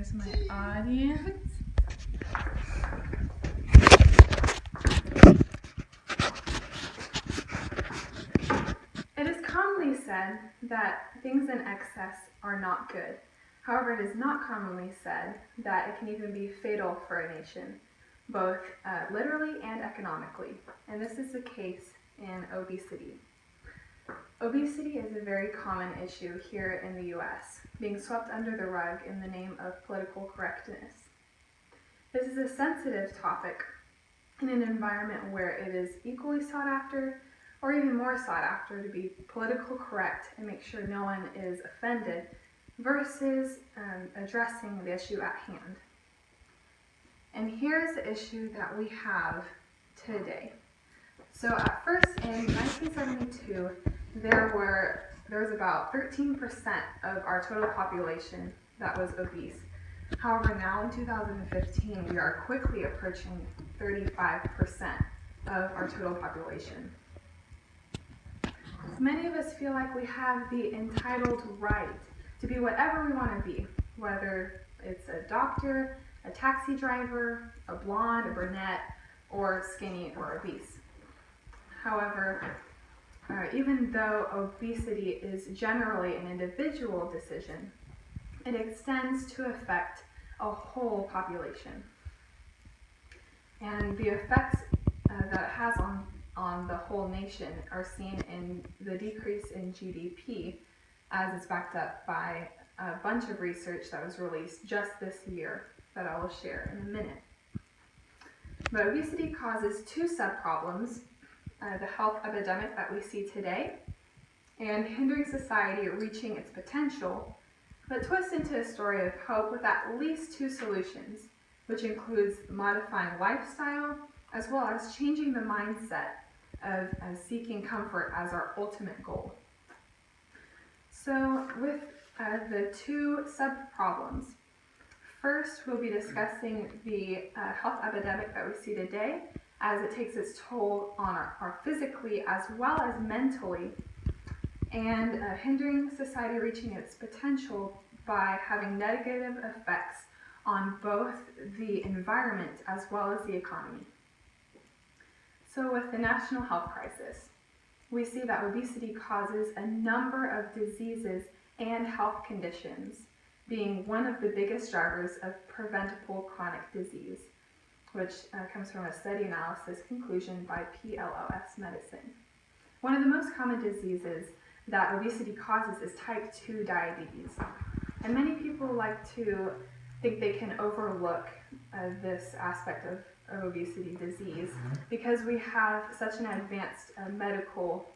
There's my audience. It is commonly said that things in excess are not good. However, it is not commonly said that it can even be fatal for a nation, both literally and economically. And this is the case in obesity. Obesity is a very common issue here in the US, being swept under the rug in the name of political correctness. This is a sensitive topic in an environment where it is equally sought after, or even more sought after, to be political correct and make sure no one is offended, versus addressing the issue at hand. And here's the issue that we have today. So at first, in 1972, there was about 13% of our total population that was obese. However, now in 2015, we are quickly approaching 35% of our total population. Many of us feel like we have the entitled right to be whatever we want to be, whether it's a doctor, a taxi driver, a blonde, a brunette, or skinny or obese. However, even though obesity is generally an individual decision, it extends to affect a whole population. And the effects that it has on the whole nation are seen in the decrease in GDP, as is backed up by a bunch of research that was released just this year that I will share in a minute. But obesity causes two sub-problems: the health epidemic that we see today, and hindering society reaching its potential, but twist into a story of hope with at least two solutions, which includes modifying lifestyle as well as changing the mindset of seeking comfort as our ultimate goal. So with the two sub-problems, first we'll be discussing the health epidemic that we see today, as it takes its toll on our physically as well as mentally, and hindering society reaching its potential by having negative effects on both the environment as well as the economy. So with the national health crisis, we see that obesity causes a number of diseases and health conditions, being one of the biggest drivers of preventable chronic disease, which comes from a study analysis conclusion by PLOS Medicine. One of the most common diseases that obesity causes is type 2 diabetes. And many people like to think they can overlook this aspect of obesity disease because we have such an advanced medical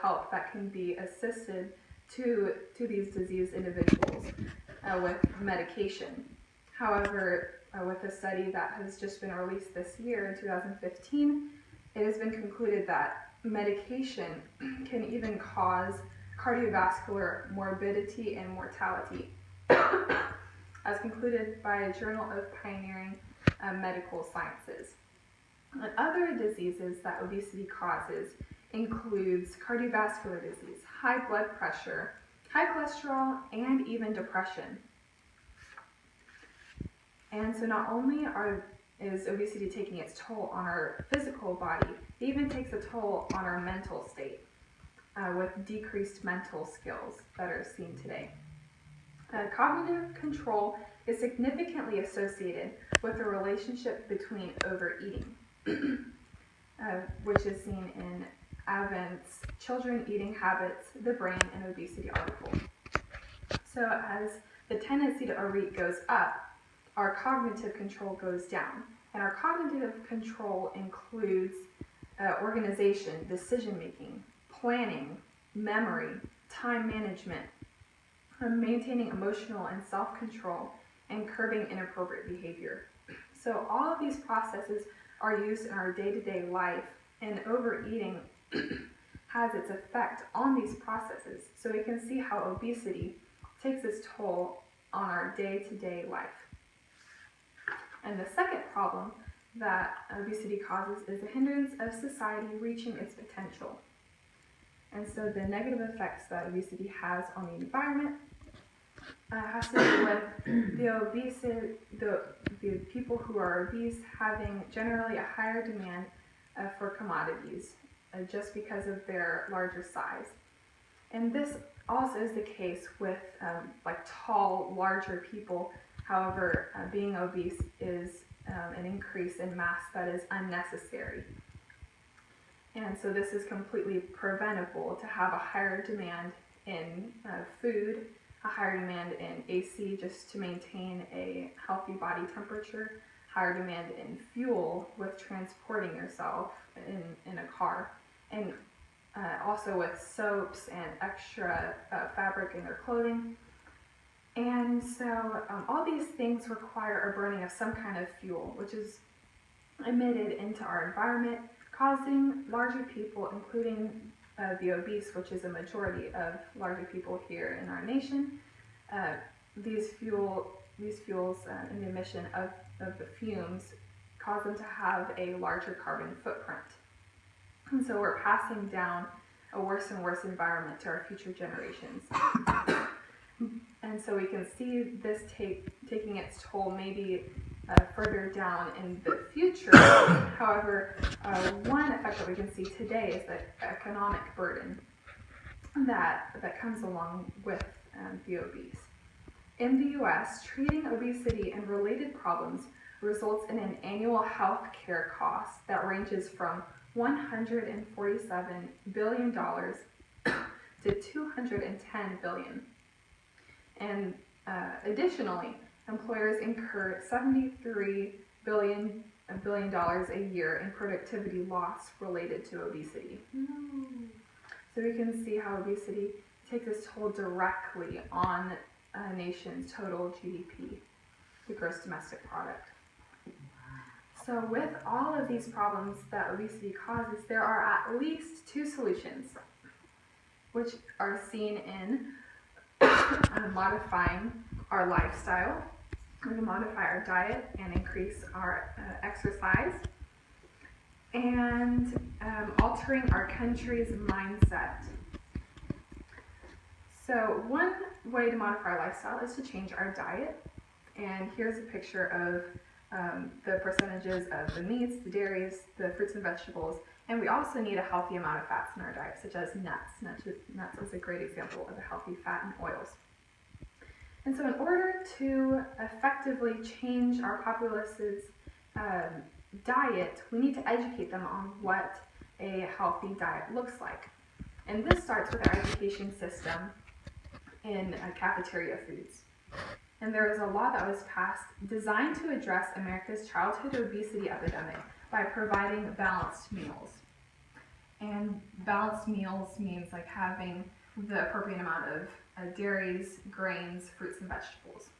help that can be assisted to these diseased individuals with medication. However, with a study that has just been released this year in 2015, it has been concluded that medication can even cause cardiovascular morbidity and mortality, as concluded by a Journal of Pioneering Medical Sciences. And other diseases that obesity causes includes cardiovascular disease, high blood pressure, high cholesterol, and even depression. And so not only is obesity taking its toll on our physical body, it even takes a toll on our mental state with decreased mental skills that are seen today. Cognitive control is significantly associated with the relationship between overeating, which is seen in Avent's Children Eating Habits, the Brain, and Obesity article. So as the tendency to overeat goes up, our cognitive control goes down. And our cognitive control includes organization, decision-making, planning, memory, time management, maintaining emotional and self-control, and curbing inappropriate behavior. So all of these processes are used in our day-to-day life, and overeating has its effect on these processes. So we can see how obesity takes its toll on our day-to-day life. And the second problem that obesity causes is the hindrance of society reaching its potential. And so the negative effects that obesity has on the environment has to do with the people who are obese having generally a higher demand for commodities just because of their larger size. And this also is the case with like tall, larger people. However, being obese is an increase in mass that is unnecessary. And so this is completely preventable to have a higher demand in food, a higher demand in AC just to maintain a healthy body temperature, higher demand in fuel with transporting yourself in a car, and also with soaps and extra fabric in their clothing. And so all these things require a burning of some kind of fuel, which is emitted into our environment, causing larger people, including the obese, which is a majority of larger people here in our nation, these fuels and the emission of the fumes cause them to have a larger carbon footprint. And so we're passing down a worse and worse environment to our future generations. And so we can see this taking its toll maybe further down in the future. However, one effect that we can see today is the economic burden that comes along with the obese. In the US, treating obesity and related problems results in an annual health care cost that ranges from $147 billion to $210 billion. And additionally, employers incur $73 billion a year in productivity loss related to obesity. So we can see how obesity takes its toll directly on a nation's total GDP, the gross domestic product. So with all of these problems that obesity causes, there are at least two solutions, which are seen in modifying our lifestyle. We can modify our diet and increase our exercise, and altering our country's mindset. So one way to modify our lifestyle is to change our diet. And here's a picture of the percentages of the meats, the dairies, the fruits and vegetables. And we also need a healthy amount of fats in our diet, such as nuts. Nuts is a great example of a healthy fat and oils. And so in order to effectively change our populace's diet, we need to educate them on what a healthy diet looks like. And this starts with our education system in cafeteria foods. And there is a law that was passed designed to address America's childhood obesity epidemic by providing balanced meals. And balanced meals means like having the appropriate amount of dairies, grains, fruits, and vegetables.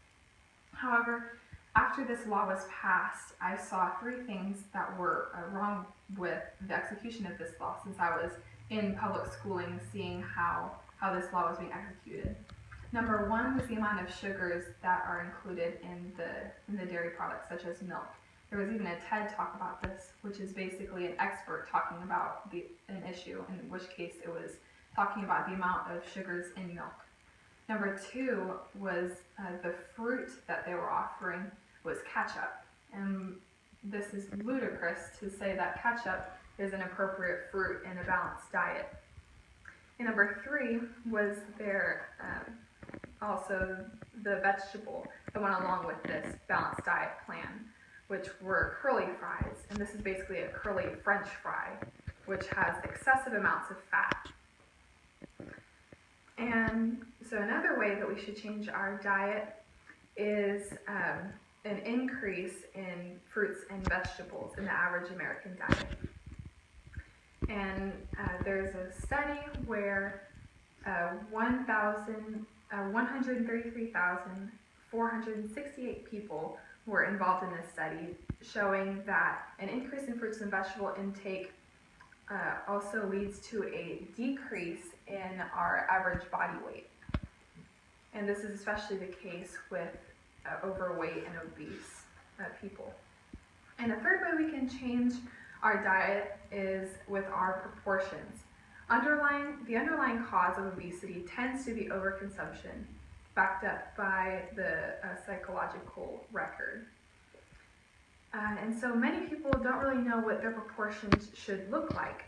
However, after this law was passed, I saw three things that were wrong with the execution of this law, since I was in public schooling seeing how this law was being executed. Number one was the amount of sugars that are included in the dairy products, such as milk. There was even a TED talk about this, which is basically an expert talking about an issue, in which case it was talking about the amount of sugars in milk. Number two was the fruit that they were offering was ketchup. And this is ludicrous to say that ketchup is an appropriate fruit in a balanced diet. And number three was their also the vegetable that went along with this balanced diet plan, which were curly fries. And this is basically a curly French fry, which has excessive amounts of fat. And so another way that we should change our diet is an increase in fruits and vegetables in the average American diet. And there's a study where 133,468 people were involved in this study, showing that an increase in fruits and vegetable intake also leads to a decrease in our average body weight. And this is especially the case with overweight and obese people. And a third way we can change our diet is with our proportions. The underlying cause of obesity tends to be overconsumption backed up by the psychological record. And so many people don't really know what their proportions should look like.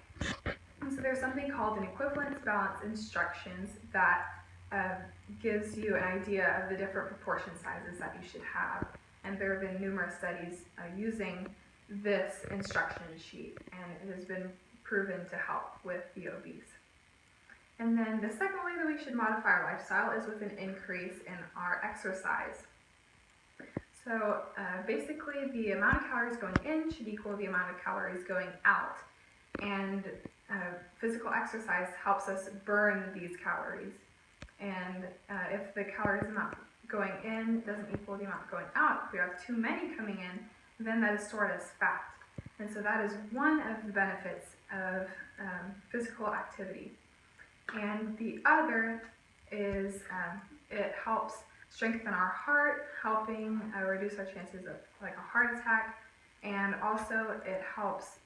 And so there's something called an equivalence balance instructions that gives you an idea of the different proportion sizes that you should have. And there have been numerous studies using this instruction sheet, and it has been proven to help with the obese. And then the second way that we should modify our lifestyle is with an increase in our exercise. So basically the amount of calories going in should equal the amount of calories going out. And physical exercise helps us burn these calories. And if the calories amount going in doesn't equal the amount going out, if we have too many coming in, then that is stored as fat. And so that is one of the benefits of physical activity. And the other is it helps strengthen our heart, helping reduce our chances of like a heart attack. And also it helps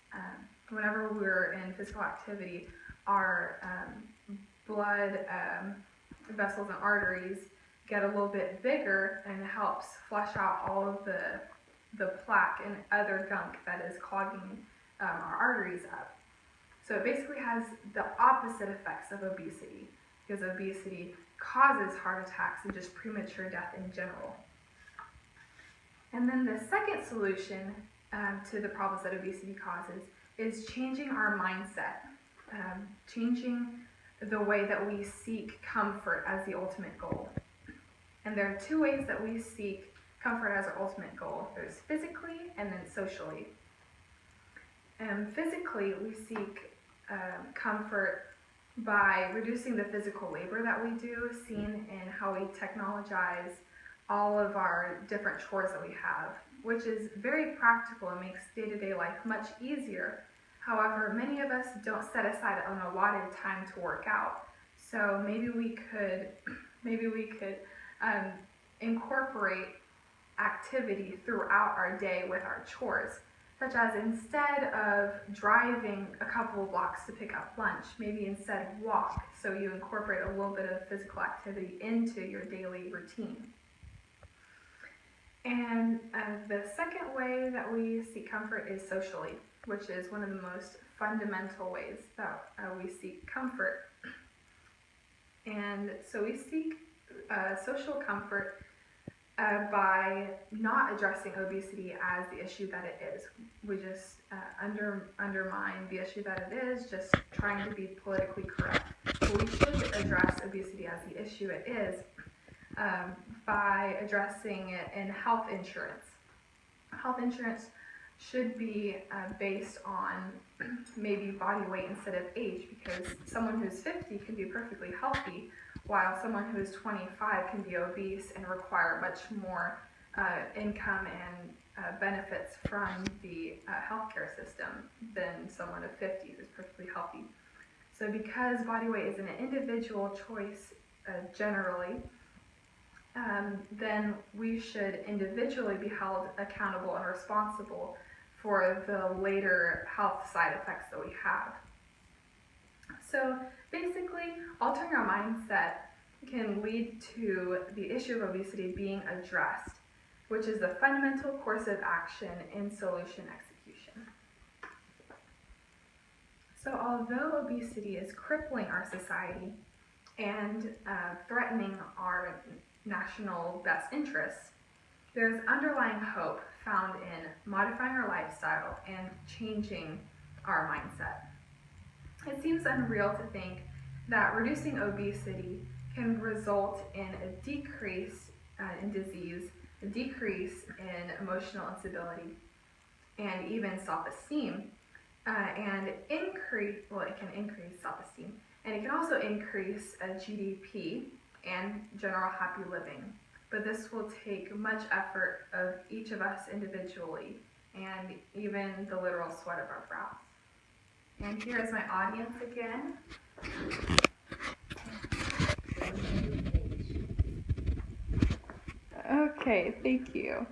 whenever we're in physical activity, our blood vessels and arteries get a little bit bigger, and it helps flush out all of the plaque and other gunk that is clogging our arteries up. So it basically has the opposite effects of obesity, because obesity causes heart attacks and just premature death in general. And then the second solution to the problems that obesity causes is changing our mindset, changing the way that we seek comfort as the ultimate goal. And there are two ways that we seek comfort as our ultimate goal. There's physically and then socially. Physically, we seek comfort by reducing the physical labor that we do, seen in how we technologize all of our different chores that we have, which is very practical and makes day-to-day life much easier. However, many of us don't set aside an allotted time to work out. So maybe we could incorporate activity throughout our day with our chores, such as instead of driving a couple of blocks to pick up lunch, maybe instead walk, so you incorporate a little bit of physical activity into your daily routine. And the second way that we seek comfort is socially, which is one of the most fundamental ways that we seek comfort. And so we seek social comfort by not addressing obesity as the issue that it is. We just undermine the issue that it is, just trying to be politically correct. But we should address obesity as the issue it is by addressing it in health insurance. Health insurance should be based on maybe body weight instead of age, because someone who's 50 can be perfectly healthy, while someone who is 25 can be obese and require much more income and benefits from the healthcare system than someone of 50 who's perfectly healthy. So because body weight is an individual choice generally, then we should individually be held accountable and responsible for the later health side effects that we have. So basically, altering our mindset can lead to the issue of obesity being addressed, which is the fundamental course of action in solution execution. So although obesity is crippling our society and threatening our national best interests, there's underlying hope found in modifying our lifestyle and changing our mindset. It seems unreal to think that reducing obesity can result in a decrease in disease, a decrease in emotional instability, and even self-esteem, and it can increase self-esteem, and it can also increase GDP and general happy living. But this will take much effort of each of us individually, and even the literal sweat of our brows. And here is my audience again. Okay, thank you.